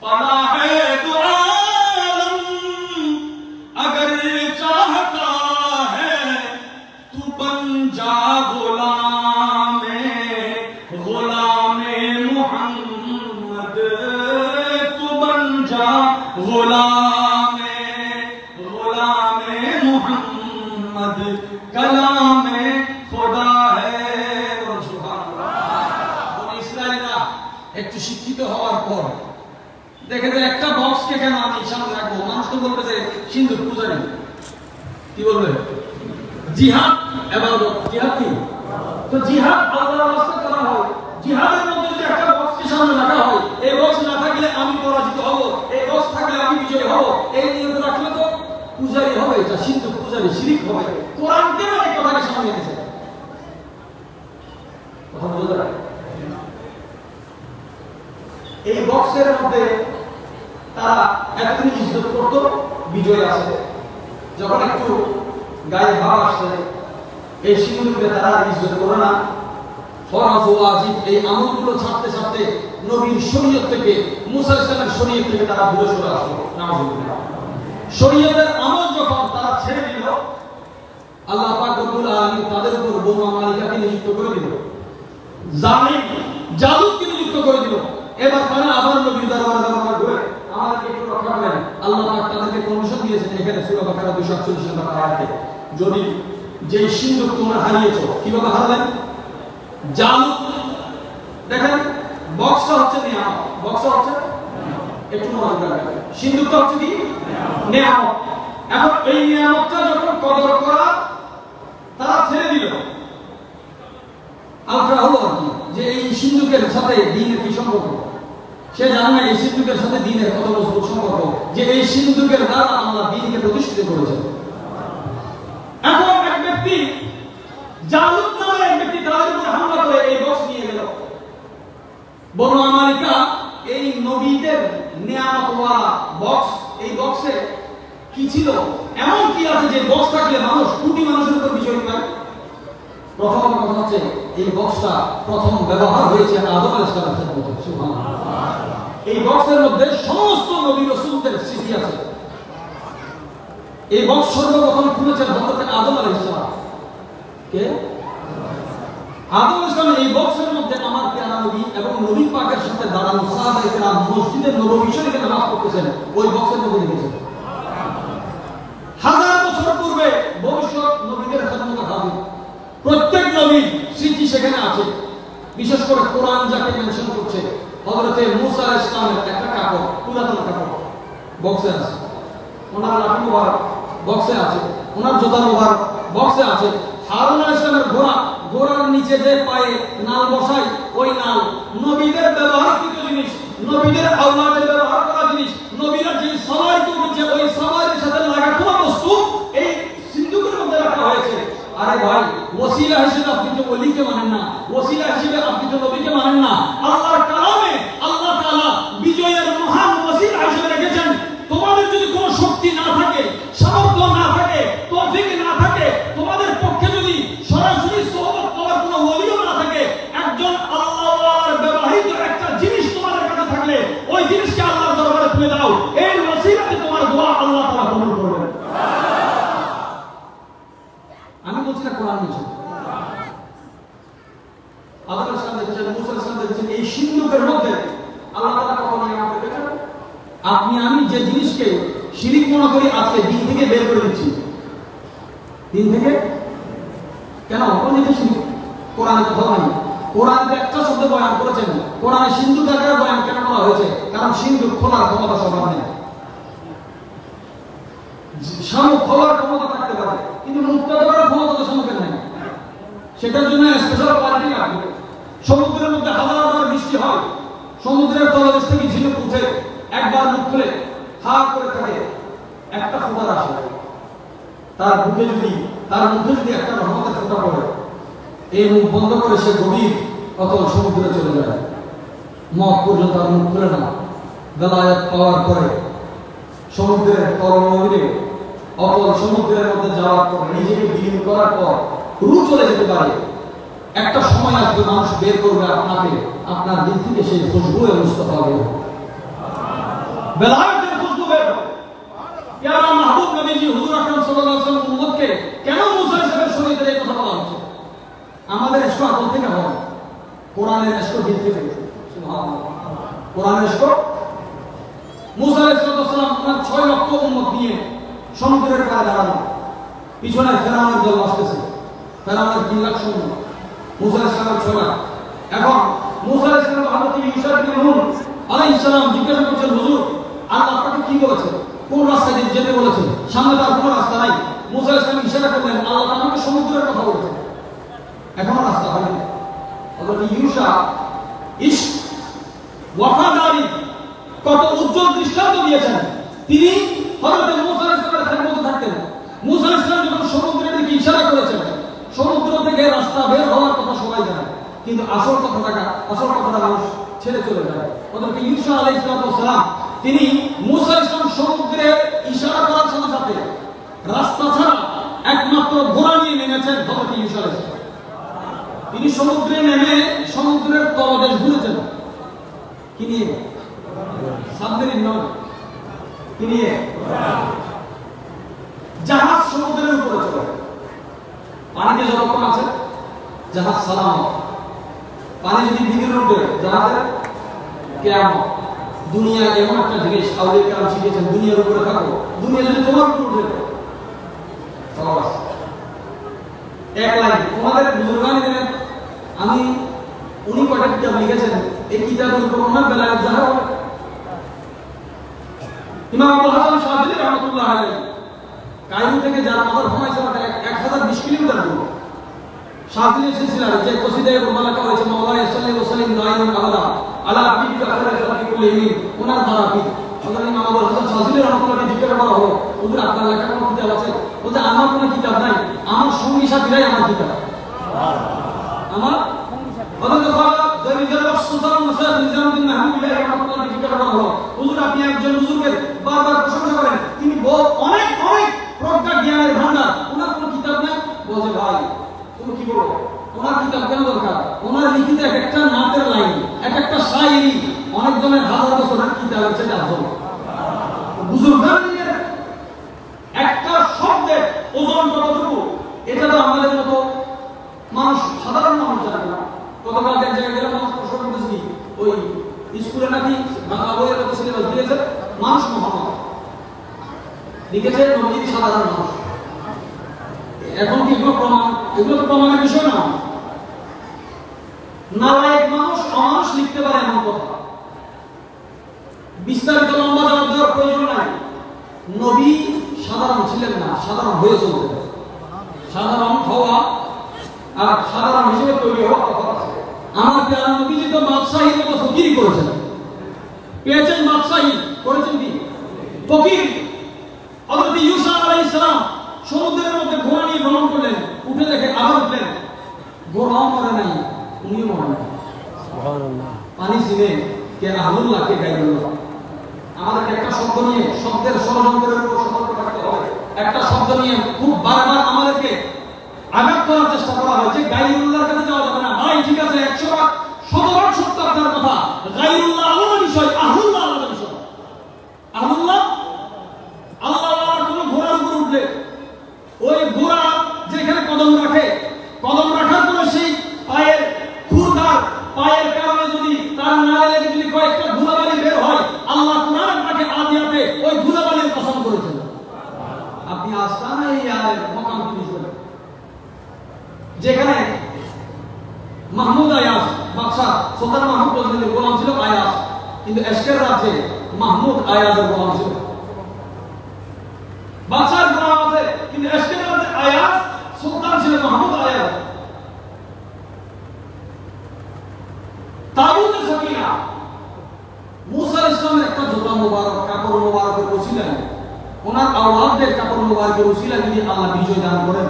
फलाहे दो आलम अगर चाहता है, तू बन जा गुलामे मुहम्मद, तू बन जा गुलामे मुहम्मद, कलामे खुदा है। একটু শিক্ষিত হওয়ার পর দেখে যে একটা বক্সকে কেন আমি সামনে রাখবো? মানুষ তো বলবে যে সিন্ধু পূজারি, কি বলবে? জিহাদ ইবাদত, জিহাদ কি? তো জিহাদ আল্লাহর রাস্তায় করা হয়। জিহাদের মধ্যে যদি একটা বক্সকে সামনে রাখা হয়, এই বক্স না থাকলে আমি পরাজিত হব, এই বক্স থাকলে আমি বিজয়ী হব, এই নিয়ত রাখলে তো পূজারি হবে, এটা সিন্ধু পূজারি, শিরিক হবে। কোরআন কেন এই কথাকে সামনে এনেছে? কথা বুঝতে পারেন? এই বক্সের মধ্যে তারা এতদিন ইজ্জত করতো, বিজয় আছে, যখন একটু গায়ে ভাব আসছে, এই সিন্ধুকে তারা ইজ্জত করে না। ফরজ ও ওয়াজিব এই আমলগুলো ছাড়তে ছাড়তে নবীর শরীয়ত থেকে, মুসা ইসলামের শরীয়ত থেকে তারা দূরে সরে আসলো। নাউজুবিল্লাহ। শরীয়তের আমল যখন তারা ছেড়ে দিল, আল্লাহ পাক রব্বুল আলামিন তাদের উপর বনু মালিকাকে নিযুক্ত করে দিল, জালিম জালুতকে নিযুক্ত করে দিল। এবার তারা আবার নবীর দরবারে ঘুরে আমাদেরকে একটু রক্ষা করেন। আল্লাহ পাক তাদেরকে পারমিশন দিয়েছেন এখানে সূরা বাকারা 248 নম্বর আয়াতে, যদি যে সিন্ধুক তোমরা হারিয়েছো, কিভাবে হারালেন? জালুত দেখেন, বক্সটা হচ্ছে নিয়ামত, বক্সটা হচ্ছে একটু মনোযোগ রাখবেন, সিন্ধুকটা হচ্ছে কি নিয়ামত। এখন এই নিয়ামতটা যখন কদর করা তারা ছেড়ে দিল, আলট্রা হলো আর কি, যে এই সিন্ধুকের সাথে দ্বীনের কি সম্পর্ক, সে জানে না এই সিন্ধুকের সাথে দ্বীনের কত মজবুত সম্পর্ক, যে এই সিন্ধুকের দ্বারা আল্লাহ দ্বীনকে প্রতিষ্ঠিত করেছেন। এখন এক ব্যক্তি, জালুত নামের এক ব্যক্তি তাদের উপর হামলা করে এই বক্স নিয়ে গেল। বনু মালিকা এই নবীদের নিয়ামত ওয়ালা বক্স, এই বক্সে কি ছিল, এমন কি আছে যে বক্স থাকলে মানুষ কোটি মানুষের উপর বিজয় পায়? প্রথম কথা হচ্ছে এই বক্সটা প্রথম ব্যবহার হয়েছে আদম আলাইহিস সালামের মধ্যে। সুবহানাল্লাহ। এই বক্সের মধ্যে সমস্ত নবী রাসূলদের স্মৃতি আছে। এই বক্স সর্বপ্রথম খুলেছেন হযরত আদম আলাইহিস সালাম। কে? আদম আলাইহিস সালাম। এই বক্সের মধ্যে আমার প্রিয় নবী এবং নবী পাকের সাথে দাঁড়ানো সাহাবায়ে কেরাম মসজিদে নববী শরীফে নামাজ পড়তেছেন, ওই বক্সের মধ্যে লিখেছেন। হাজার বছর পূর্বে ভবিষ্যৎ নবীদের খেদমতে হাজির প্রত্যেক নবীর স্মৃতি সেখানে আছে। বিশেষ করে কোরআন যাকে মেনশন করছে, হযরত মূসা আলাইহিস সালামের একটা কাপড়, পুরাতন কাপড় বক্সে আছে, ওনার লাঠি মোবারক বক্সে আছে, ওনার জোতা মোবারক বক্সে আছে। হারুন আলাইহিস সালামের ঘোড়ার নিচে যে পায়ে নাল বসাই, ওই নাল নবীদের ব্যবহারকৃত জিনিস, নবীদের আওলাদের ব্যবহার করা জিনিস, নবীরা যে সওয়ারি করেছে ওই সওয়ারির সাথে লাগা কোনো বস্তু এই সিন্ধুকের মধ্যে রাখা হয়েছে। আরে ভাই, ওসিলা হিসেবে আপনি তো ওলিকে মানেন না, ওসিলা হিসেবে আপনি তো নবীকে মানেন না। আল্লাহর কালামে আল্লাহ তাআলা বিজয়ের মহান ওসিলা হিসেবে রেখেছেন। তোমাদের যদি কোনো শক্তি না থাকে, সামর্থ্য না থাকে, তৌফিক না থাকে, তোমাদের পক্ষে যদি সরাসরি সোহবত করার কোনো ওলিও না থাকে, একজন আল্লাহর ব্যবহৃত একটা জিনিস তোমাদের কাছে থাকলে ওই জিনিসকে আল্লাহর দরবারে তুলে দাও, এই ওসিলাতে তোমার দোয়া আল্লাহ তাআলা কবুল করবেন। আমি বলছি না, কোরআন বলছে। আদম আলাইহিস সালাম দেখেছেন, মূসা আলাইহিস সালাম দেখেছেন, এই সিন্ধুকের মধ্যে আল্লাহ তাআলা কখনো নিয়ামত দেখেছেন? আপনি আমি যে জিনিসকে শিরিক মনে করি, আজকে দিন থেকে বের করে দিচ্ছি। দিন থেকে কেন? কোন জিনিস শিরিক? কোরআনে কথা নাই। কোরআনে একটা শব্দ বয়ান করেছেন, কোরআনে সিন্ধুক আকারে বয়ান কেন করা হয়েছে? কারণ সিন্ধুক খোলার ক্ষমতা সবার নেই। শামুক খোলার ক্ষমতা থাকতে পারে, কিন্তু মুক্ত করার ক্ষমতা তো শামুকের নেই। সেটার জন্য স্পেশাল কোয়ালিটি লাগবে। সমুদ্রের মধ্যে হাজার হাজার বৃষ্টি হয়, সমুদ্রের তলদেশ থেকে ঝিনুক উঠে একবার মুখ খুলে হা করে থাকে, একটা ফোঁটা আসে, তার মুখে যদি একটা রহমতের ফোঁটা পড়ে, এই মুখ বন্ধ করে সে গভীর অতল সমুদ্রে চলে যায়, মত পর্যন্ত আর মুখ খুলে না। বেলায়েত পাওয়ার পরে সমুদ্রের তরঙ্গে অতল সমুদ্রের মধ্যে যাওয়ার পর, নিজেকে বিলীন করার পর রু চলে যেতে পারে। একটা সময় আসবে মানুষ বের করবে আপনাকে, আপনার দিক থেকে সেই খুশবু মুস্তাফা বের হবে, বেলায়েতের খুশবু বের হবে। প্যারা মাহবুব নবীজি হুজুর আকরাম সাল্লাল্লাহু আলাইহি ওয়াসাল্লাম উম্মতকে কেন মূসা ইসলামের শরীয়তের এই কথা বলা হচ্ছে? আমাদের ইশক আকল থেকে হবে, কোরআনের ইশক দিক থেকে। সুবহানাল্লাহ। কোরআনের ইশক। মূসা আলাইহিস সালাম তার 6 লক্ষ উম্মত নিয়ে সমুদ্রের পাড়ে দাঁড়ানো, পিছনে ফেরাউনের দল আসতেছে, ফেরাউনের 3 লাখ সৈন্য, মূসা আলাইহিস সালাম 6 লাখ। এখন মূসা আলাইহিস সালাম হযরত ঈসা ইবনে নূন আলাইহিস সালাম জিজ্ঞাসা করছেন, হুজুর আল্লাহ আপনাকে কি বলেছেন, কোন রাস্তা দিয়ে যেতে বলেছেন? সামনে তার কোনো রাস্তা নাই। মূসা আলাইহিস সালাম ইশারা করলেন, আল্লাহ আমাকে সমুদ্রের কথা বলেছেন, এখনো রাস্তা হয়নি। হযরত ঈসা ওয়াফাদারি কত উজ্জ্বল দৃষ্টান্ত দিয়েছেন। তিনি হযরত মূসা আলাইহিস সালামের খেদমতে থাকতেন। মূসা আলাইহিস সালাম যখন সমুদ্রের দিকে ইশারা করেছেন, সমুদ্র থেকে রাস্তা বের হওয়ার কথা সবাই জানে, কিন্তু আসল কথাটা মানুষ ছেড়ে চলে যায়। হযরত ঈসা আলাইহিস সালাম তিনি মূসা আলাইহিস সালাম সমুদ্রে ইশারা করার ঈসা আলাইহিস সালাম। তিনি সমুদ্রে নেমে সমুদ্রের তলদেশ ঘুরেছেন কি নিয়ে? সাবমেরিন নয়, কি নিয়ে? জাহাজ সমুদ্রের উপরে চলে, পানিতে যতক্ষণ আছে জাহাজ সালামত। পানি যদি ভিতরে উঠে জাহাজের কিয়ামত। দুনিয়া এমন একটা জিনিস, আউলিয়া কেরাম শিখিয়েছেন, দুনিয়ার উপরে থাকো, দুনিয়া যদি তোমার উপরে উঠে এক লাইন তোমাদের বুজুর্গানি দিলেন। আমি উনি কয়টা কিতাব লিখেছেন, এই কিতাবের উপর ওনার বেলায় যারা ইমাম আবুল হাসান শাযিলি রাহমাতুল্লাহ আলাইহি কায়রো থেকে যার মাদার ঘুমাইছে 1020 কিলোমিটার দূর। শাযিলি সিলসিলার যে কসিদায়ে মুবারাকা হয়েছে মাওলানা সাল্লাল্লাহু আলাইহি ওয়াসাল্লাম দাইমান আবাদা আলা হাবিবিকা খায়রুল খালকি কুল্লিহিম, ওনার ধারাপি হযরত ইমাম আবুল হাসান শাযিলি রাহমাতুল্লাহ জিজ্ঞাসা করা হলো, হুজুর আপনার লেখা কোনো কিতাব আছে? বলতে আমার কোনো কিতাব নাই, আমার সঙ্গী সাথীরাই আমার কিতাব। আমার হযরত খাজা জরিজাল সুলতান মুসাদ নিজামউদ্দিন মাহমুদুল্লাহ রাহমাতুল্লাহ জিজ্ঞাসা করা হলো, হুজুর আপনি একজন হুজুরকে বারবার প্রশংসা করেন, তিনি অনেক অনেক প্রজ্ঞা জ্ঞানের ভান্ডার, ওনার কোনো কিতাব নেই? বলছে ভাই তুমি কি বলো, ওনার কিতাব কেন দরকার? ওনার লিখিত এক একটা নাতের লাইন, এক একটা শায়রি অনেক জনের হাজার বছরের কিতাবের চেয়ে আজম। বুজুর্গানের একটা শব্দের ওজন কতটুকু, এটা তো আমাদের মতো মানুষ, সাধারণ মানুষ জানে না। গতকাল এক জায়গায় গেলে মানুষ প্রশ্ন করতেছি, ওই স্কুলে নাকি বাংলা বইয়ের মতো সিলেবাস দিয়েছে, মানুষ মহান লিখেছে নবীজি সাধারণ মানুষ। এখন কি এগুলো প্রমাণ? এগুলো তো প্রমাণের বিষয় না। নালায়েক মানুষ অমানুষ লিখতে পারে এমন কথা, বিস্তারিত লম্বা জবাব দেওয়ার প্রয়োজন নাই। নবী সাধারণ ছিলেন না, সাধারণ হয়ে চলতেন। সাধারণ হওয়া আর সাধারণ হিসেবে তৈরি হওয়া কথা আছে। আমার প্রিয় নবীজি তো বাদশাহীর মতো ফকিরি করেছেন, পেয়েছেন বাদশাহী, করেছেন কি ফকির। হযরত ইউসা আলাইহিস সালাম সমুদ্রের মধ্যে ঘোড়া নিয়ে ভ্রমণ করলেন, উঠে দেখে আবার উঠলেন, ঘোড়াও মরে নাই, উনিও মরে নাই। সুবহানাল্লাহ। পানি চিনে কে আল্লাহ কে গায়রুল্লাহ। আমাদের একটা শব্দ নিয়ে, শব্দের ষড়যন্ত্রের উপর সতর্ক থাকতে হবে। একটা শব্দ নিয়ে খুব বারবার আমাদেরকে আঘাত করার চেষ্টা করা হয় যে গায়রুল্লাহর কাছে যাওয়া যাবে না। ভাই ঠিক আছে, 100 শতভাগ সত্য আপনার কথা, গায়রুল্লাহ আলাদা বিষয়, আহুল্লাহ আলাদা বিষয়। আহুল্লাহ আল্লাহ কোনো ঘোড়ার উপর উঠলে ওই ঘোড়া যেখানে কদম রাখে, কদম রাখার পরে সেই পায়ের খুরদার পায়ের কারণে যদি তার নালে লেগে যদি কয়েকটা ধুলাবালি বের হয়, আল্লাহ কোরআন আপনাকে আদিয়াতে ওই ধুলাবালির কসম করেছেন। আপনি আস্তানা এই আয়াতের মকাম তিনি বলেন, যেখানে মাহমুদ আয়াস বাদশা সুলতান মাহমুদ গজনীর গোলাম ছিল আয়াস, কিন্তু এশকের রাজ্যে মাহমুদ আয়াসের গোলাম ছিল। বাদশার গোলাম আছে কিন্তু এশকের রাজ্যে আয়াস, সুলতান ছিল মাহমুদ আয়াস। তাবুতে সাকিনা মুসা ইসলামের একটা জোতা মোবারক, কাপড় মোবারকের ওসিলায়, ওনার আওলাদদের কাপড় মোবারকের ওসিলায় যদি আল্লাহ বিজয় দান করেন,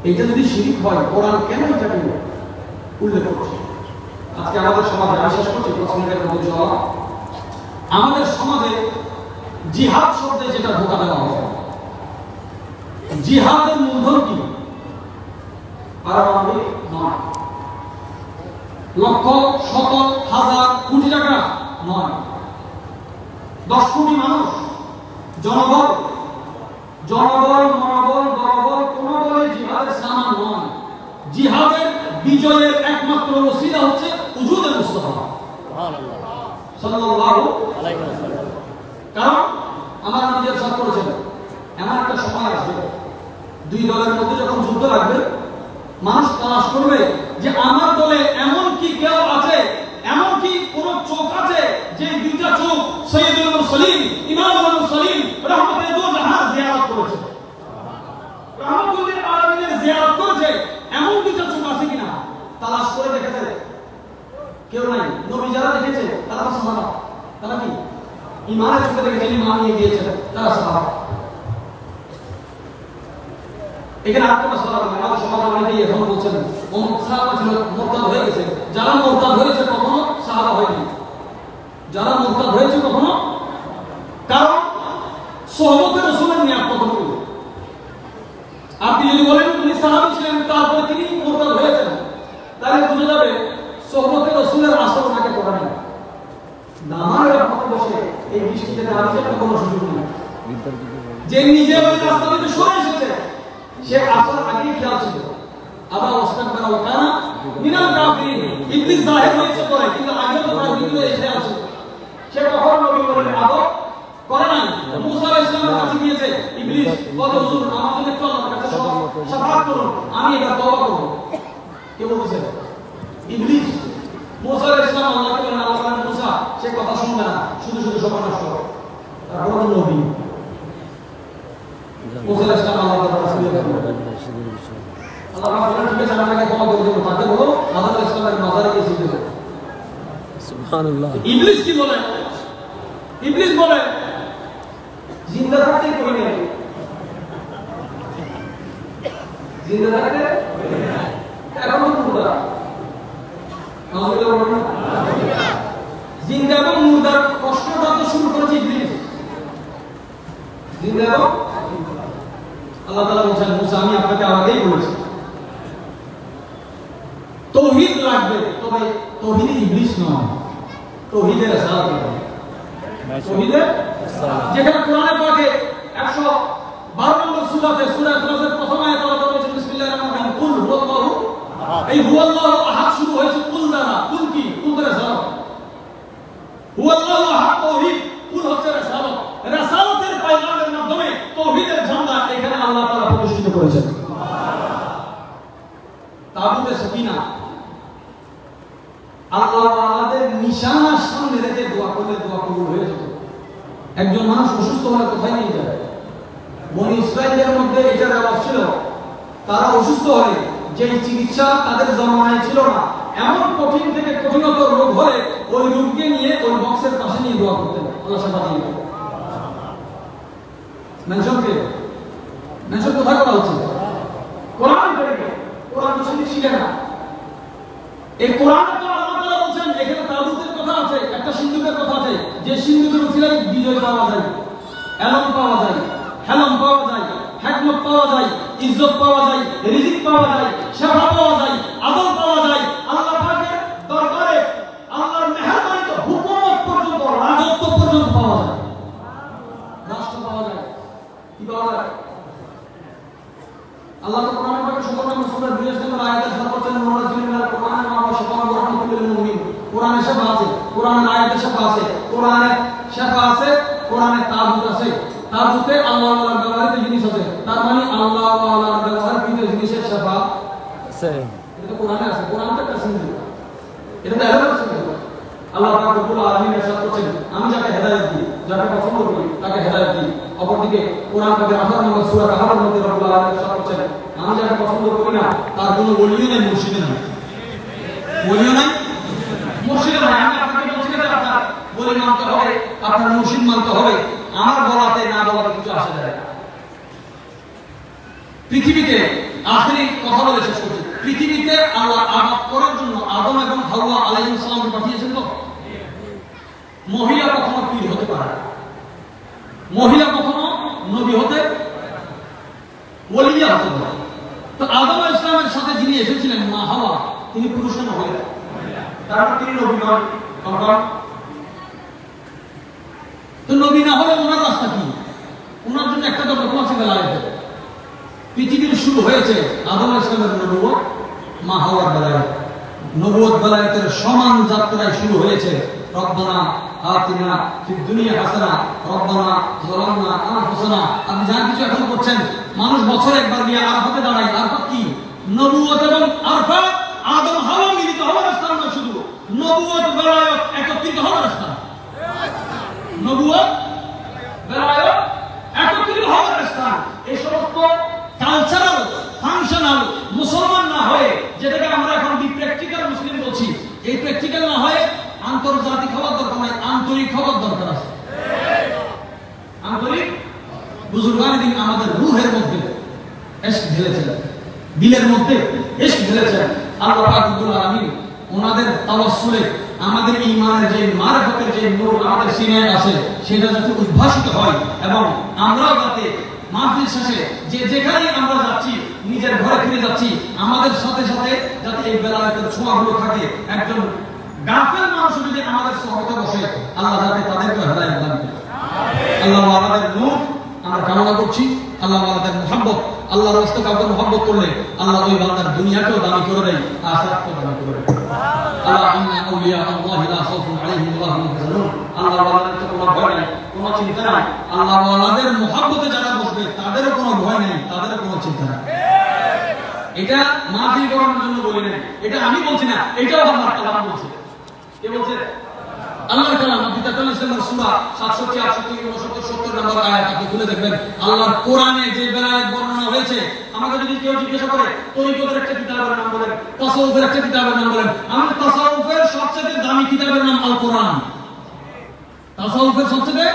এটা যদি শিরিক হয়, কোরআন কেন এটাকে উল্লেখ করছে? আজকে আমাদের সমাজে, আমি শেষ করছি প্রশ্নের মধ্যে, আমাদের সমাজে জিহাদ শব্দে যেটা ধোঁকা দেওয়া হয়, জিহাদের মূলধন কি? পারমাণবিক নয়, লক্ষ শত হাজার কোটি টাকা নয়, 10 কোটি মানুষ, জনবল, জনবল, মনোবল, দলবল, কোন বলে জিহাদের সামান নয়। জিহাদের বিজয়ের একমাত্র ওসিলা হচ্ছে উজুদে মুস্তাফা সাল্লাল্লাহু আলাইহি ওয়াসাল্লাম। কারণ আমার নবী ইরশাদ করেছেন, এমন একটা সময় আসবে, দুই দলের মধ্যে যখন যুদ্ধ লাগবে, মানুষ তালাশ করবে যে আমার দলে এমন কি কেউ আছে, এমন কি কোন চোখ আছে যে দুইটা চোখ সৈয়দুল মুরসালিন ইমামুল মুরসালিন রাহমাতুল দু জাহান জিয়ারত করেছে, রাহমাতুল আলামিনের জিয়ারত করেছে, এমন দুইটা চোখ আছে কিনা তালাশ করে দেখেছে, কেউ নাই। নবী যারা দেখেছে তারা সাহাবা, তারা কি ইমানের চোখে দেখেছেন, ইমান নিয়ে গিয়েছেন, তারা সাহাবা। এখানে আরেকটা সাহাবা, আমাদের সমাজে অনেকেই এখন বলছেন অমুক সাহাবা ছিল, মুরতাদ হয়ে গেছে। যারা মুরতাদ হয়েছে কখনো সাহাবা হয়নি, যারা মুরতাদ হয়েছে কখনো, কারণ সোহবতে রাসূলের নিয়াত কতটুকু। আপনি যদি বলেন উনি সাহাবী ছিলেন, তারপরে তিনি মুরতাদ হয়েছেন, তাহলে বুঝে যাবে সোহবতে রাসূলের আসর ওনাকে করা নেই। নামাজের পথে বসে এই বৃষ্টিতে দাঁড়িয়ে থাকার কোনো সুযোগ নেই। যে নিজে ওই রাস্তা থেকে সরে এসেছে সে আসার আগেই খেয়াল ছিল। আবার ওয়াস্তাগফিরা ওয়া কানা মিনাল কাফিরিন। ইবলিস জাহির হয়েছে পরে, কিন্তু আগে তো তার ভিতরে এসে আছে। সে কখনো নবী বলে আদব করে নাই। মুসা আলাইহিস সালামের কাছে গিয়েছে ইবলিস, বলে হুজুর আমার জন্য একটু আল্লাহর কাছে শাফাআত করুন, আমি এটা তওবা করব। কে বলেছে? ইবলিস। মুসা আলাইহিস সালাম আল্লাহকে বলেন, আল্লাহ বলেন মুসা সে কথা শুনবে না, শুধু শুধু সব নষ্ট করো। তারপর নবী মুসা আলাইহিস সালাম আল্লাহর কাছে গিয়েছেন, আল্লাহ বলেন ঠিক আছে আমাকে ক্ষমা করে দিন, তাকে বলো আদম আলাইহিস সালামের মাজারে গিয়ে সিজদা করো। সুবহানাল্লাহ। ইবলিস কি বলে? ইবলিস বলে জিন্দা থাকতে করি নাই, জিন্দা থাকতে এখন তো মুর্দা। আমাদের বলেন জিন্দা এবং মুর্দার প্রশ্নটা তো শুরু করেছে ইবলিস। জিন্দা এবং আল্লাহ তাআলা বলেন মুসা আমি আপনাকে আগেই বলেছি তাওহীদ লাগবে, তবে তাওহীদ ইবলিস নয়, তাওহীদের রিসালাত লাগবে। তাওহীদের রিসালাত যেটা কোরআনে পাকে 112 নম্বর সূরাতে সূরা ইখলাসের প্রথম আয়াতে আল্লাহ তাআলা বলেছেন বিসমিল্লাহির রহমানির রহিম কুল হুয়াল্লাহু, এই হুয়াল্লাহু আহাদ শুরু হয়েছে কুল দ্বারা। কুল কি? কুল দ্বারা রিসালাত। হুয়াল্লাহু আহাদ তাওহীদ, কুল হচ্ছে রিসালাত। রিসালাতের পয়গামের মাধ্যমে তাওহীদের ঝান্ডা এখানে আল্লাহ তাআলা প্রতিষ্ঠিত করেছেন। তাবুতে সাকিনা আল্লাহ তাআলাদের নিশানার সামনে রেখে দোয়া করলে দোয়া কবুল হয়ে যেত। একজন মানুষ অসুস্থ হলে কোথায় নিয়ে যায়? বনি ইসরাইলের মধ্যে এটা রেওয়াজ ছিল, তারা অসুস্থ হলে যে চিকিৎসা তাদের জমানায় ছিল না, এমন কঠিন থেকে কঠিনতর রোগ হলে ওই রোগকে নিয়ে ওই বক্সের পাশে নিয়ে দোয়া করতেন, আল্লাহ সেবা দিয়ে দিতেন। মেনশন কোথায় করা হচ্ছে? কোরআন থেকে। কোরআন তো শিখে না। এই কোরআনে তো আল্লাহ তাআলা বলেন এখানে তাবুতের কথা আছে, একটা সিন্ধুকের কথা আছে, যে সিন্ধুকের উসিলায় বিজয় পাওয়া যায়, এলম পাওয়া যায়, হেলম পাওয়া যায়, হিকমত পাওয়া যায়, ইজ্জত পাওয়া যায়, রিজিক পাওয়া যায়, সেবা পাওয়া যায়, আদর পাওয়া যায়। আল্লাহ পাকের দরবারে আল্লাহর মেহেরবানিতে হুকুমত পর্যন্ত, রাজত্ব পর্যন্ত পাওয়া যায়, রাষ্ট্র পাওয়া যায়। কি পাওয়া যায়? আল্লাহ তো কোরআনে পাকে 17 নম্বর সূরা 22 নম্বর আয়াতে ইরশাদ করেছেন মুনাজ্জিলুল কোরআনে মা শাফাআন ওয়া রাহমাতুল লিল মুমিনিন। কোরআনে শাফা আছে, কোরআনের আয়াতে শাফা আছে, কোরআনে শাফা আছে, কোরআনে তাবুত আছে। তাবুতে আল্লাহ ওয়ালার ব্যবহৃত জিনিস আছে, তার মানে আল্লাহ ওয়ালার ব্যবহৃত জিনিসের শাফা আছে। এটা তো কোরআনে আছে, কোরআন তো একটা সিন্ধু, এটা তো আল্লাহর সিন্ধু। আল্লাহ পাক রব্বুল আলামিন ইরশাদ করেছেন আমি যাকে হেদায়েত দিই, যাকে পছন্দ করি তাকে হেদায়েত দিই। অপরদিকে কোরআন পাকের 18 নম্বর সূরা কাহাফের মধ্যে রব্বুল আলামিন ইরশাদ করেছেন আমি যাকে পছন্দ করি না তার কোনো ওলিও নাই, মুর্শিদও নাই। ওলিও নাই, মুর্শিদও নাই। আমি আপনাকে বলছি না আপনার ওলি মানতে হবে, আপনার মুর্শিদ মানতে হবে, আমার বলাতে না বলাতে কিছু আসে যায় না। পৃথিবীতে আখেরি কথা বলে শেষ করছি, পৃথিবীতে আল্লাহ আবাদ করার জন্য আদম এবং হাওয়া আলাইহিস সালামকে পাঠিয়েছেন। তো মহিলা কখনো পীর হতে পারে না, মহিলা কখনো নবী হতে, ওলিয়া হতে পারে। তো আদম আলাইহিস সালামের সাথে যিনি এসেছিলেন মা হাওয়া, তিনি পুরুষ না মহিলা? তারপর তিনি নবী নন। তো নবী না হলে ওনার রাস্তা কি? ওনার জন্য একটা দরকার আছে বেলায়েত। পৃথিবীর শুরু হয়েছে আদম আলাইহিস সালামের নবুয়ত, মা হাওয়ার বেলায়েত। নবুয়ত বেলায়েতের সমান যাত্রায় শুরু হয়েছে। রব্বানা আতিনা ফিদ দুনিয়া হাসানা রব্বানা যালামনা আনফুসানা। আপনি যা কিছু এখন করছেন, মানুষ বছরে একবার গিয়ে আরাফাতে দাঁড়ায়। আরাফাত কি? নবুয়ত এবং আরাফাত আদম হাওয়া মিলিত হওয়ার স্থান না, শুধু নবুয়ত বেলায়েত একত্রিত হওয়ার স্থান। নবুয়ত বেলায়েত একত্রিত হওয়ার স্থান। এই সমস্ত কালচারাল ফাংশনাল মুসলমান না হয়ে, যেটাকে আমরা এখন প্র্যাকটিক্যাল মুসলিম বলছি, এই প্র্যাকটিক্যাল না হয়ে আন্তর্জাতিক হওয়ার দরকার নাই, আন্তরিক হওয়ার দরকার আছে। আন্তরিক বুজুর্গানে দিন আমাদের রূহের মধ্যে ইশক ঢেলেছেন, দিলের মধ্যে ইশক ঢেলেছেন। আল্লাহ পাক রব্বুল আলামিন ওনাদের তাওয়াসসুলে আমাদের ঈমানের যে মারিফতের যে নূর আমাদের সিনায় আছে সেটা যাতে উদ্ভাসিত হয়, এবং আমরাও যাতে মাহফিল শেষে যে যেখানে আমরা যাচ্ছি নিজের ঘরে ফিরে যাচ্ছি, আমাদের সাথে সাথে যাতে এই বেলায়েতের ছোঁয়াগুলো থাকে। একজন গাফেল মানুষ যদি আমাদের সহবতে বসে, আল্লাহ যাতে তাদেরকে হেদায়েত দান করে। আল্লাহ আমাদের নূর আমরা কামনা করছি, আল্লাহ আমাদের মুহাব্বত, আল্লাহর রাস্তায় কাউকে মুহাব্বত করলে আল্লাহ ওই বান্দার দুনিয়াকেও দামি করে দেয়, আখিরাতকেও দামি করে দেয়। আল্লাহ ইন্না আউলিয়া আল্লাহি লা খাউফুন আলাইহিম ওয়া লা হুম ইয়াহজানুন। আল্লাহ ওয়ালাদের তো কোনো ভয় নাই, কোনো চিন্তা নাই। আল্লাহ ওয়ালাদের মুহাব্বতে যারা বসবে তাদেরও কোনো ভয় নাই, তাদেরও কোনো চিন্তা নাই। এটা মাহফিল করানোর জন্য বলি না, এটা আমি বলছি না, এটাও আল্লাহ তাআলা বলছে। কে বলছে? আল্লাহ তাআলা নবীতে ইসলামের সূরা 67 68 69 70 নম্বর আয়াত আপনি খুলে দেখবেন। আল্লাহর কোরআনে যে বেলায়েত বর্ণনা হয়েছে, আমাকে যদি কেউ জিজ্ঞাসা করে তরিকতের একটা কিতাবের নাম বলেন, তাসাউফের একটা কিতাবের নাম বলেন, আমি তাসাউফের সবচেয়ে দামি কিতাবের নাম আল কোরআন। তাসাউফের সবচেয়ে